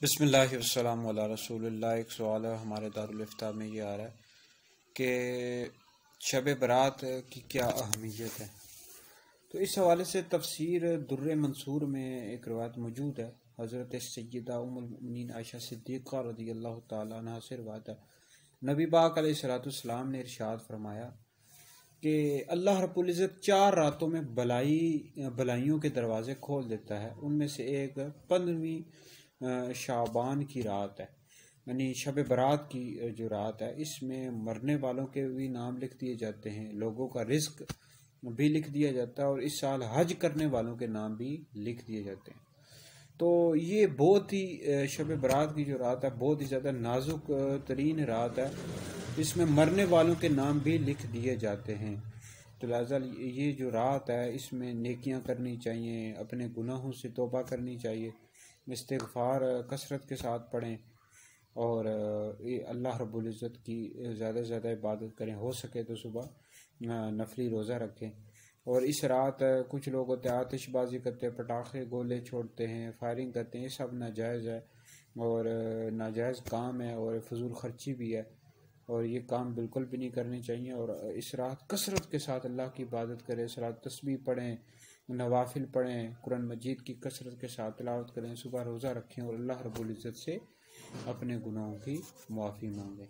बिस्मिल्लाहि वस्सलामु अला रसूलिल्लाह। एक सवाल है हमारे दारुल इफ्ता में ये आ रहा है कि शब बारात की क्या अहमियत है। तो इस हवाले से तफसीर दुर्र मंसूर में एक रवायत मौजूद है। हज़रत सय्यदा उम्मुल मोमिनीन आयशा सिद्दीक़ा रज़ियल्लाहु ताला अन्हा से रवायत है, नबी पाक अलैहिस्सलाम ने इरशाद फरमाया कि अल्लाह रब्बुल इज़्ज़त 4 रातों में भलाइयों के दरवाज़े खोल देता है। उनमें से एक 15वीं शाबान की रात है, यानी शब बारात की जो रात है। इसमें मरने वालों के भी नाम लिख दिए जाते हैं, लोगों का रिस्क भी लिख दिया जाता है और इस साल हज करने वालों के नाम भी लिख दिए जाते हैं। तो ये बहुत ही शब बारात की जो रात है बहुत ही ज़्यादा नाजुक तरीन रात है। इसमें मरने वालों के नाम भी लिख दिए जाते हैं। तो लिहाजा ये जो रात है इसमें नेकियां करनी चाहिए, अपने गुनाहों से तौबा करनी चाहिए, इस्तिग़फ़ार कसरत के साथ पढ़ें और ये अल्लाह रब्बुल इज़्ज़त की ज़्यादा से ज़्यादा इबादत करें। हो सके तो सुबह नफली रोज़ा रखें। और इस रात कुछ लोग होते हैं आतिशबाजी करते हैं, पटाखे गोले छोड़ते हैं, फायरिंग करते हैं। ये सब नाजायज़ है और नाजायज़ काम है और फजूल खर्ची भी है और ये काम बिल्कुल भी नहीं करनी चाहिए। और इस रात कसरत के साथ अल्लाह की इबादत करें, इस रात तस्बीह पढ़ें, नवाफिल पढ़ें, कुरान मजीद की कसरत के साथ तिलावत करें, सुबह रोज़ा रखें और अल्लाह रब्बुल इज़्ज़त से अपने गुनाहों की मुआफ़ी मांगें।